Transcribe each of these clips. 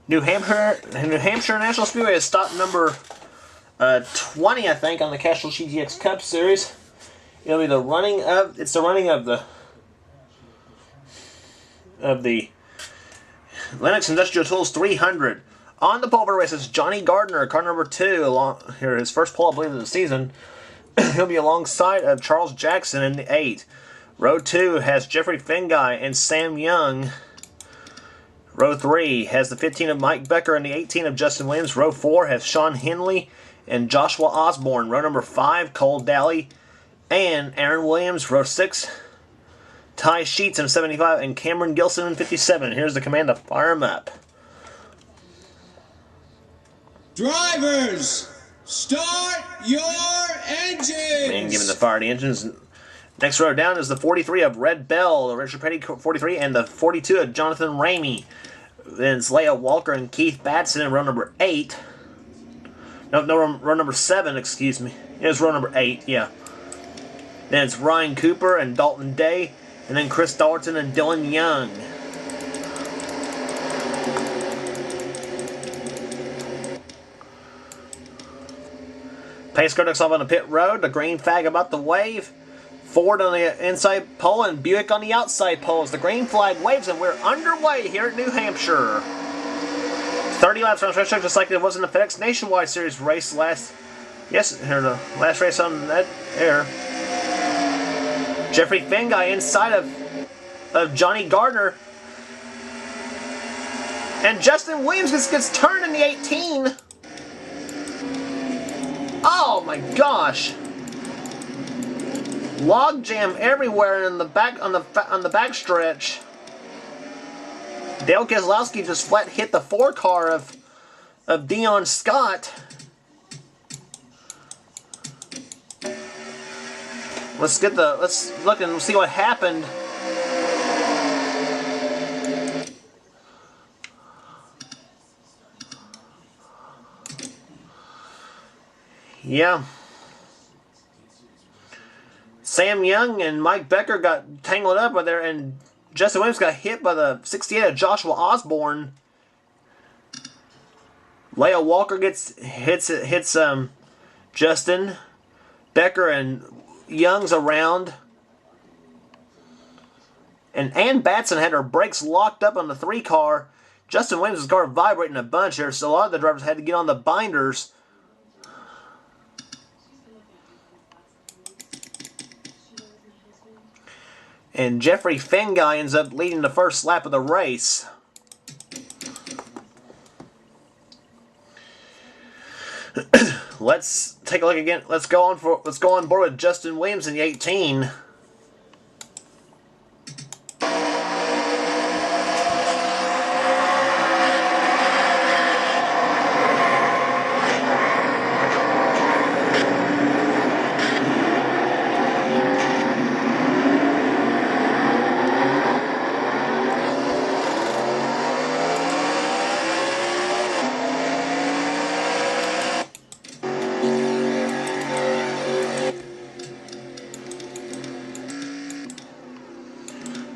New Hampshire National Speedway is stop number 20, I think, on the Castrol GTX Cup Series. It'll be the running of the Lenox Industrial Tools 300. On the pole for the race is Johnny Gardner, car number 2, along here, his first pole, I believe, of the season. He'll be alongside of Charles Jackson in the 8. Row 2 has Jeffrey Fengai and Sam Young. Row 3 has the 15 of Mike Becker and the 18 of Justin Williams. Row 4 has Sean Henley and Joshua Osborne. Row number 5, Cole Daly and Aaron Williams. Row 6, Ty Sheets in 75 and Cameron Gilson in 57. Here's the command to fire him up. Drivers, start your engines! And giving the fire the engines. Next row down is the 43 of Red Bell, the Richard Petty 43, and the 42 of Jonathan Ramey. Then it's Leia Walker and Keith Batson in row number 8. No, row number 7, excuse me. It's row number 8, yeah. Then it's Ryan Cooper and Dalton Day, and then Chris Dalton and Dylan Young. Pace car ducks off on the pit road. The green flag about the wave. Ford on the inside pole and Buick on the outside pole as the green flag waves, and we're underway here at New Hampshire. 30 laps on the racetrack, just like it was in the FedEx Nationwide Series race last race on that air. Jeffrey Fengai inside of Johnny Gardner. And Justin Williams gets turned in the 18. Oh my gosh! Log jam everywhere in the back on the back stretch. Dale Keselowski just flat hit the 4 car of Dion Scott. Let's look and see what happened. Yeah. Sam Young and Mike Becker got tangled up with there, and Justin Williams got hit by the 68 of Joshua Osborne. Leia Walker hits Justin. Becker and Young's around. And Ann Batson had her brakes locked up on the 3 car. Justin Williams' car vibrating a bunch here, so a lot of the drivers had to get on the binders. And Jeffrey Fengai ends up leading the first lap of the race. Let's take a look again. Let's go on board with Justin Williams in the 18.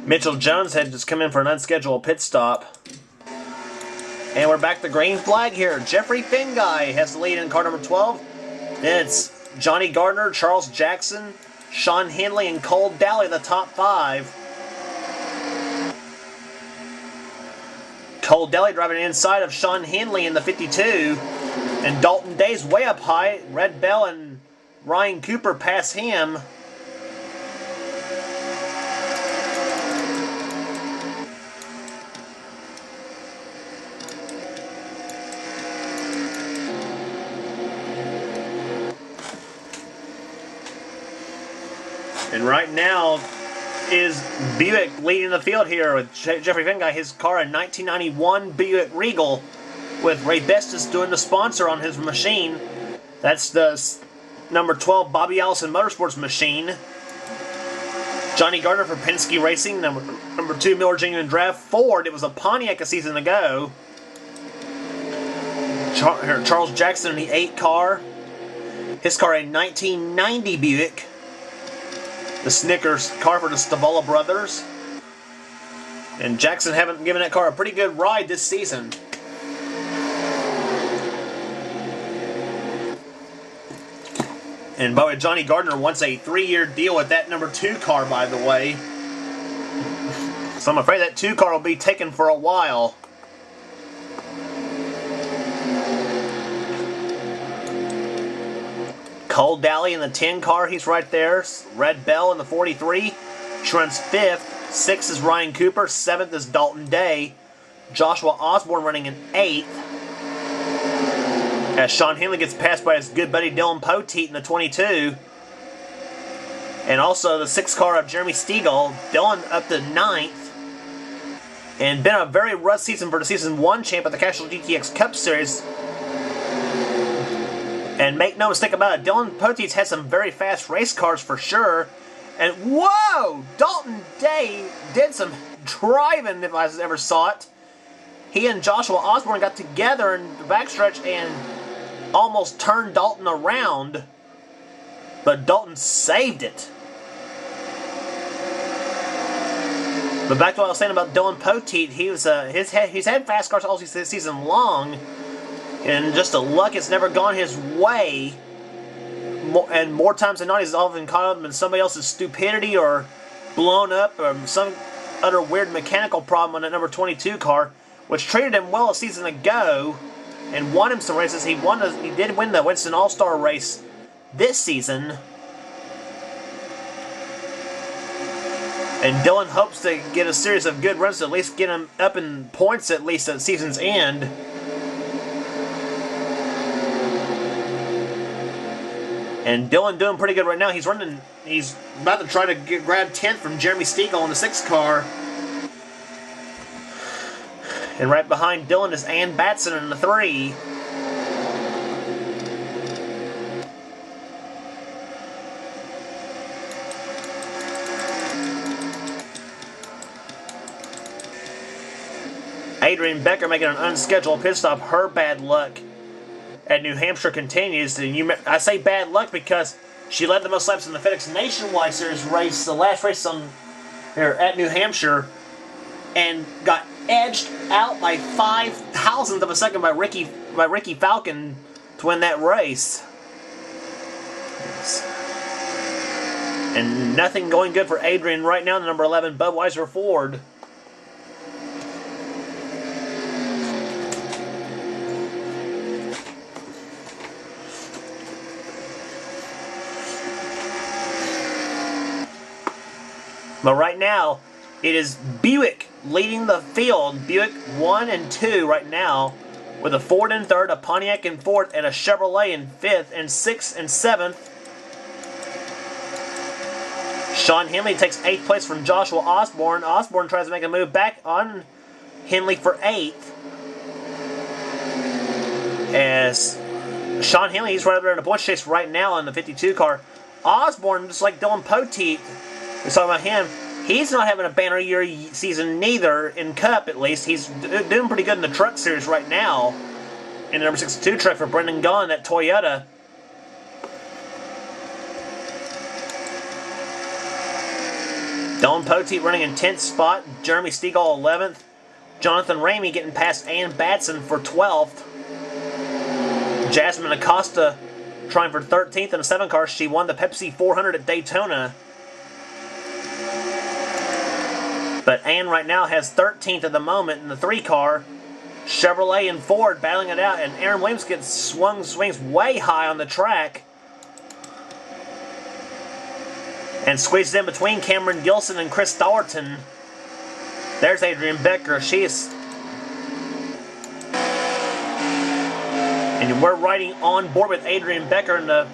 Mitchell Jones had just come in for an unscheduled pit stop. And we're back to green flag here. Jeffrey Fengai has the lead in car number 12. Then it's Johnny Gardner, Charles Jackson, Sean Henley, and Cole Daly, the top 5. Cole Daly driving inside of Sean Henley in the 52. And Dalton Day's way up high. Red Bell and Ryan Cooper pass him. And right now is Buick leading the field here with Jeffrey Fengai. His car, a 1991 Buick Regal, with Ray Bestis doing the sponsor on his machine. That's the number 12 Bobby Allison Motorsports machine. Johnny Gardner for Penske Racing, number 2 Miller Genuine Draft. Ford, it was a Pontiac a season ago. Charles Jackson in the 8 car. His car, a 1990 Buick. The Snickers car for the Stavola brothers. And Jackson haven't given that car a pretty good ride this season. And by the way, Johnny Gardner wants a 3-year deal with that number 2 car, by the way. So I'm afraid that 2 car will be taken for a while. Cole Daly in the 10 car, he's right there. Red Bell in the 43. She runs 5th. 6th is Ryan Cooper. 7th is Dalton Day. Joshua Osborne running in 8th. As Sean Henley gets passed by his good buddy Dylan Poteet in the 22. And also the 6th car of Jeremy Stegall. Dylan up to 9th. And been a very rough season for the Season 1 champ at the Castrol GTX Cup Series. And make no mistake about it, Dylan Poteet's had some very fast race cars for sure. And whoa! Dalton Day did some driving if I ever saw it. He and Joshua Osborne got together in the backstretch and almost turned Dalton around. But Dalton saved it. But back to what I was saying about Dylan Poteet, he's had fast cars all season long, and just the luck it's never gone his way. And more times than not, he's often caught up in somebody else's stupidity or blown up or some other weird mechanical problem on that number 22 car, which treated him well a season ago and won him some races. He did win the Winston All-Star race this season. And Dylan hopes to get a series of good runs to at least get him up in points at least at season's end. And Dylan doing pretty good right now. He's about to try to grab 10th from Jeremy Stegall in the 6th car. And right behind Dylan is Ann Batson in the 3. Adrienne Becker making an unscheduled pit stop. Her bad luck at New Hampshire continues. And I say bad luck because she led the most laps in the FedEx Nationwide Series race, the last race here at New Hampshire, and got edged out by 0.005 of a second by Ricky Falcon to win that race. And nothing going good for Adrienne right now. The number 11 Budweiser Ford. But right now, it is Buick leading the field. Buick 1 and 2 right now, with a Ford in 3rd, a Pontiac in 4th, and a Chevrolet in 5th, and 6th and 7th. Sean Henley takes 8th place from Joshua Osborne. Osborne tries to make a move back on Henley for 8th. As Sean Henley, he's right up there in the points chase right now in the 52 car. Osborne, just like Dylan Poteet, we're talking about him. He's not having a banner year season neither, in Cup at least. He's doing pretty good in the truck series right now. In the number 62 truck for Brendan Gaughan at Toyota. Dylan Poteet running in 10th spot. Jeremy Stegall 11th. Jonathan Ramey getting past Ann Batson for 12th. Jasmine Acosta trying for 13th in the 7 car. She won the Pepsi 400 at Daytona. But Ann right now has 13th at the moment in the 3 car. Chevrolet and Ford battling it out, and Aaron Williams gets swings way high on the track. And squeezes in between Cameron Gilson and Chris Thornton. There's Adrienne Becker. And we're riding on board with Adrienne Becker in the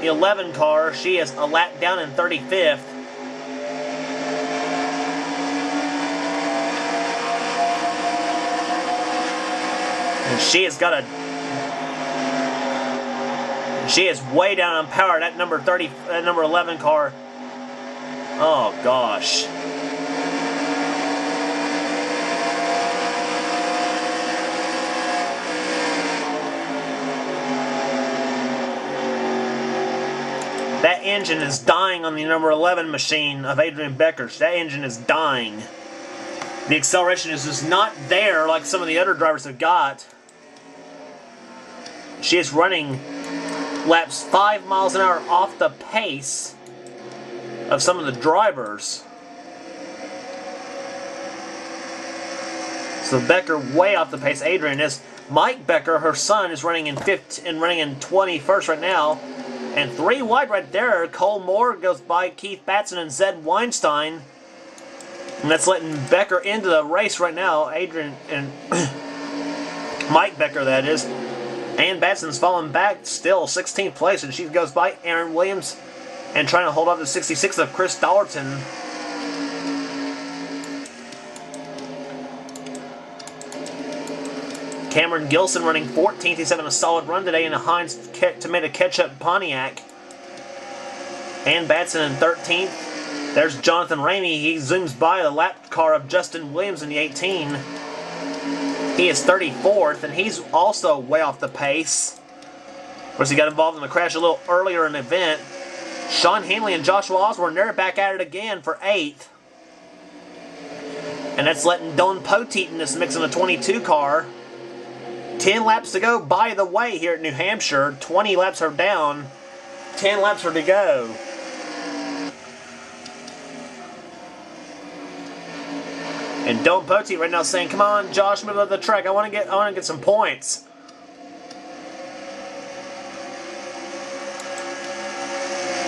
11 car. She is a lap down in 35th. And she is way down on power. That number 11 car. Oh gosh. That engine is dying on the number 11 machine of Adrienne Becker's. That engine is dying. The acceleration is just not there like some of the other drivers have got. She is running laps 5 miles an hour off the pace of some of the drivers. So Becker way off the pace. Adrian is. Mike Becker, her son, is running in 21st right now. And 3 wide right there. Cole Moore goes by Keith Batson and Zed Weinstein. And that's letting Becker into the race right now. Adrian and Mike Becker, that is. Ann Batson's falling back still, 16th place, and she goes by Aaron Williams and trying to hold up to 66 of Chris Dollerton. Cameron Gilson running 14th. He's having a solid run today in a Heinz Tomato Ketchup Pontiac. Ann Batson in 13th. There's Jonathan Ramey. He zooms by the lap car of Justin Williams in the 18. He is 34th, and he's also way off the pace. Of course, he got involved in the crash a little earlier in the event. Sean Henley and Joshua Osborne, they're back at it again for 8th. And that's letting Dylan Poteet in this mix in the 22 car. 10 laps to go, by the way, here at New Hampshire. 20 laps are down. 10 laps are to go. And Dylan Poteet right now saying, "Come on, Josh, move up the track. I want to get some points."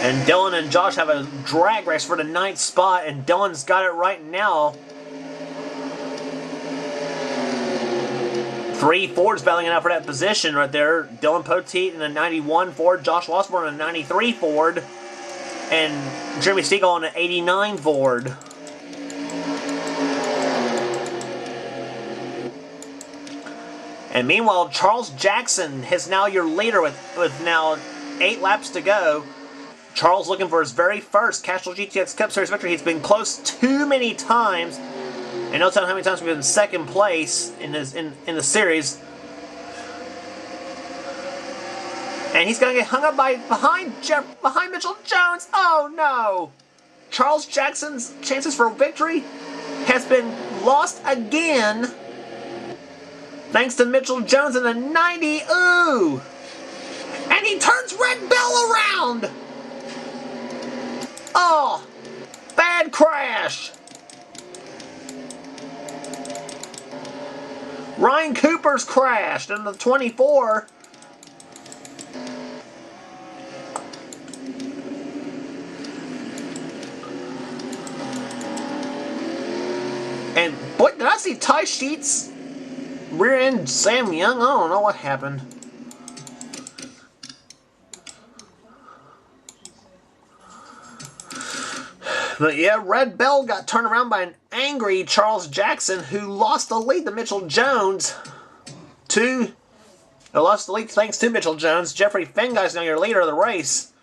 And Dylan and Josh have a drag race for the 9th spot, and Dylan's got it right now. 3 Fords battling it out for that position right there. Dylan Poteet in a 91 Ford, Josh Osborne in a 93 Ford, and Jeremy Stiegel in an 89 Ford. And meanwhile, Charles Jackson is now your leader with now 8 laps to go. Charles looking for his very first Castrol GTX Cup Series victory. He's been close too many times. And no telling how many times we've been in second place in the series. And he's going to get hung up behind Mitchell Jones. Oh no! Charles Jackson's chances for victory has been lost again. Thanks to Mitchell Jones in the 90. Ooh! And he turns Red Bell around! Oh! Bad crash! Ryan Cooper's crashed in the 24. And boy, did I see Ty Sheets rear end Sam Young? I don't know what happened. But yeah, Red Bell got turned around by an angry Charles Jackson, who lost the lead to Mitchell Jones. Lost the lead thanks to Mitchell Jones. Jeffrey Fenguy's now your leader of the race.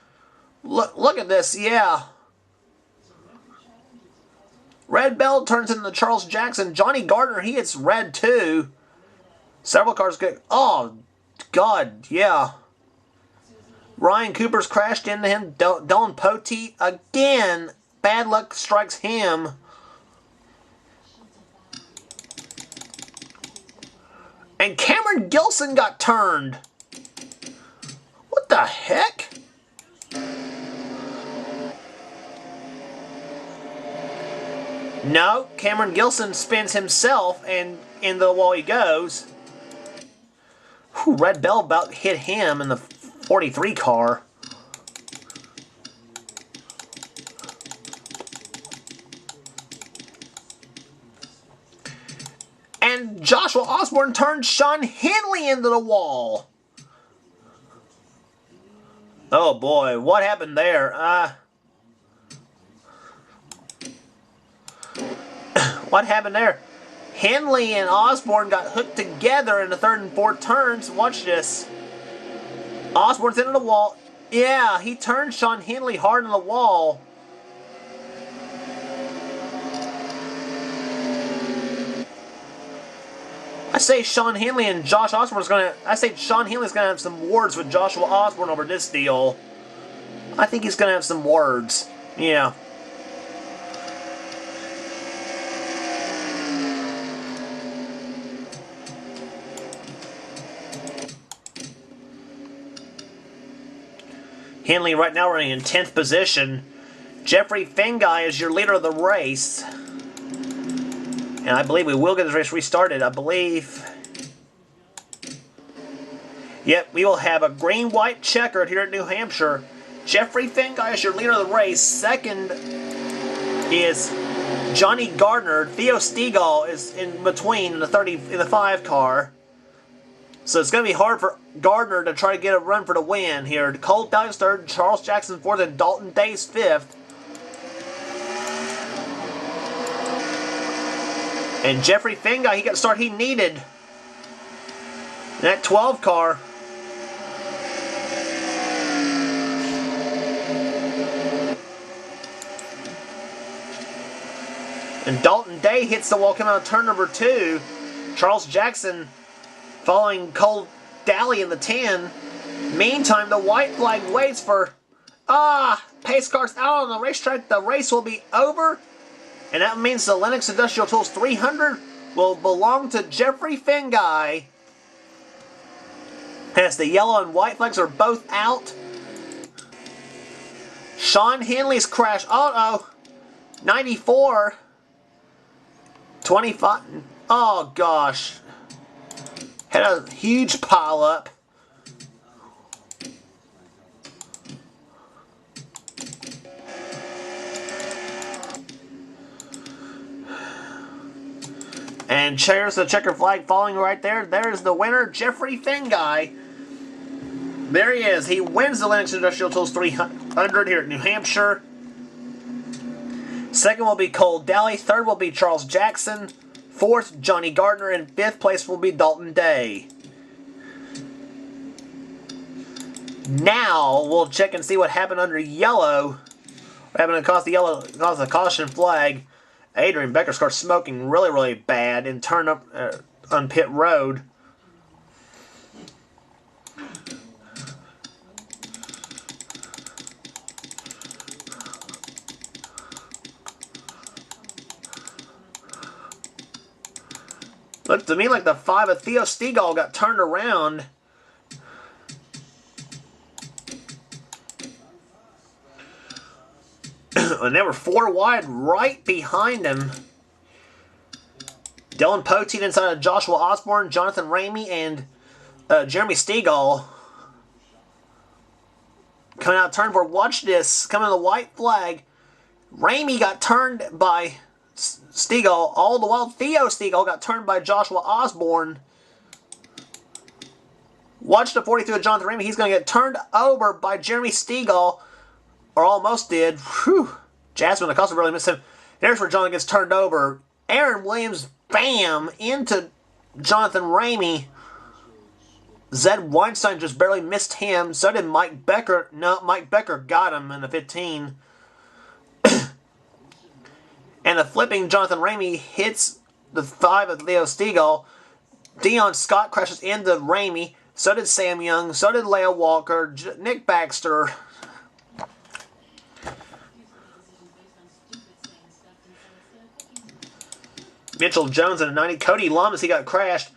Look at this, yeah. Red Bell turns into Charles Jackson. Johnny Gardner, he hits red too. Several cars go. Oh, God, yeah. Ryan Cooper's crashed into him. Dylan Poteet again. Bad luck strikes him. And Cameron Gilson got turned. What the heck? No, Cameron Gilson spins himself, and in the wall he goes. Whew, Red Bell about hit him in the 43 car. And Joshua Osborne turned Sean Henley into the wall. Oh boy, what happened there? What happened there? Henley and Osborne got hooked together in the 3rd and 4th turns. Watch this. Osborne's into the wall. Yeah, he turned Sean Henley hard in the wall. I say Sean Henley and Josh Osborne I say Sean Henley's gonna have some words with Joshua Osborne over this deal. I think he's gonna have some words. Yeah. Henley right now running in 10th position. Jeffrey Finguy is your leader of the race. And I believe we will get this race restarted. I believe... Yep, we will have a green-white checkered here at New Hampshire. Jeffrey Finguy is your leader of the race. Second is Johnny Gardner. Theo Stegall is in between in the 5 car. So it's going to be hard for Gardner to try to get a run for the win here. Cole Dowling's third, Charles Jackson fourth, and Dalton Day's fifth. And Jeffrey Finguy, he got the start he needed in that 12 car. And Dalton Day hits the wall coming out of turn number 2. Charles Jackson following Cole Dally in the 10. Meantime, the white flag waits for... pace cars out on the racetrack. The race will be over. And that means the Lenox Industrial Tools 300 will belong to Jeffrey Finguy. As the yellow and white flags are both out. Sean Henley's crash. 94. 25. Oh, gosh. Had a huge pile up. And there's the checker flag falling right there. There's the winner, Jeffrey Finguy. There he is. He wins the Lenox Industrial Tools 300 here at New Hampshire. Second will be Cole Dally. Third will be Charles Jackson. Fourth, Johnny Gardner. And fifth place will be Dalton Day. Now, we'll check and see what happened under yellow. What happened to cause the caution flag. Adrian Becker starts smoking really, really bad and turned up on pit road. Looked to me like the 5 of Theo Stegall got turned around. And they were 4 wide right behind him. Dylan Poteet inside of Joshua Osborne, Jonathan Ramey, and Jeremy Stegall. Coming out of turn 4. Watch this. Coming to the white flag. Ramey got turned by Stegall. All the while Theo Stegall got turned by Joshua Osborne. Watch the 43 of Jonathan Ramey. He's going to get turned over by Jeremy Stegall. Or almost did. Whew. Jasmine Acosta really missed him. There's where Jonathan gets turned over. Aaron Williams, bam, into Jonathan Ramey. Zed Weinstein just barely missed him. So did Mike Becker. No, Mike Becker got him in the 15. And the flipping Jonathan Ramey hits the 5 of Theo Stegall. Dion Scott crashes into Ramey. So did Sam Young. So did Leah Walker. Nick Baxter. Mitchell Jones in a 90. Cody Lamas, he got crashed.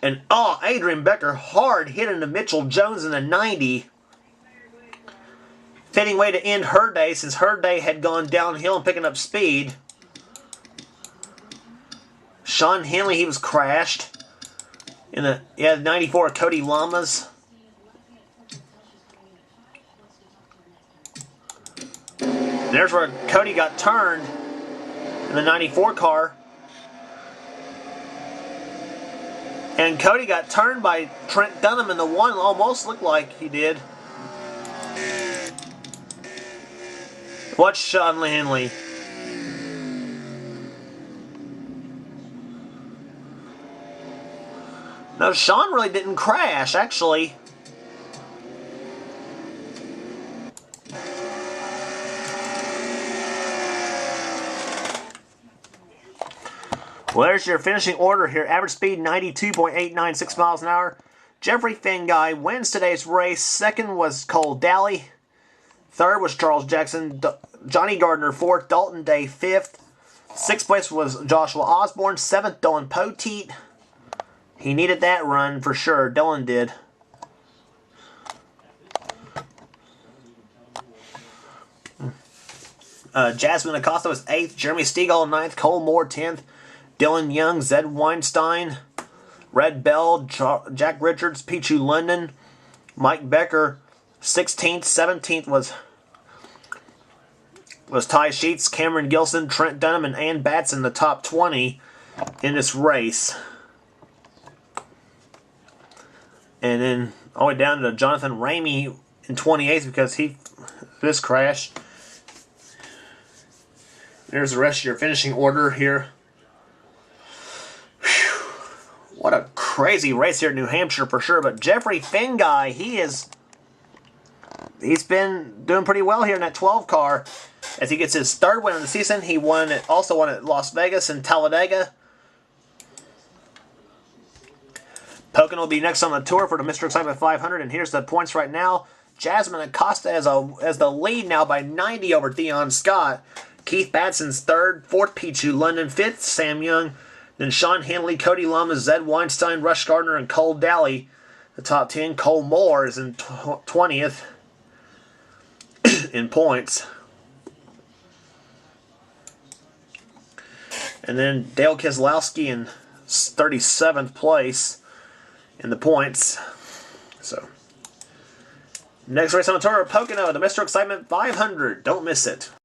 And, Adrian Becker hard hit into Mitchell Jones in a 90. Fitting way to end her day since her day had gone downhill and picking up speed. Sean Henley, he was crashed. In the 94 Cody Lamas. There's where Cody got turned in the 94 car. And Cody got turned by Trent Dunham in the 1. Almost looked like he did. Watch Sean Henley. No, Sean really didn't crash, actually. Well, there's your finishing order here. Average speed 92.896 miles an hour. Jeffrey Finguy wins today's race. Second was Cole Dally. Third was Charles Jackson. Johnny Gardner fourth. Dalton Day fifth. Sixth place was Joshua Osborne. Seventh, Dylan Poteet. He needed that run for sure. Dylan did. Jasmine Acosta was 8th. Jeremy Stegall 9th. Cole Moore 10th. Dylan Young, Zed Weinstein, Red Bell, Jack Richards, Pichu London, Mike Becker 16th. 17th was Ty Sheets, Cameron Gilson, Trent Dunham, and Ann Batts in the top 20 in this race. And then all the way down to Jonathan Ramey in 28th because this crashed. There's the rest of your finishing order here. Whew. What a crazy race here in New Hampshire for sure. But Jeffrey Finguy, he's been doing pretty well here in that 12 car. As he gets his third win of the season, he also won at Las Vegas and Talladega. Pocono will be next on the tour for the Mr. Excitement 500, and here's the points right now. Jasmine Acosta as the lead now by 90 over Theon Scott. Keith Batson's third, 4th Pichu London, 5th Sam Young, then Sean Henley, Cody Lama, Zed Weinstein, Rush Gardner, and Cole Daly. The top 10. Cole Moore is in 20th in points. And then Dale Keselowski in 37th place in the points. So, next race on the tour of Pocono, the Mr. Excitement 500. Don't miss it.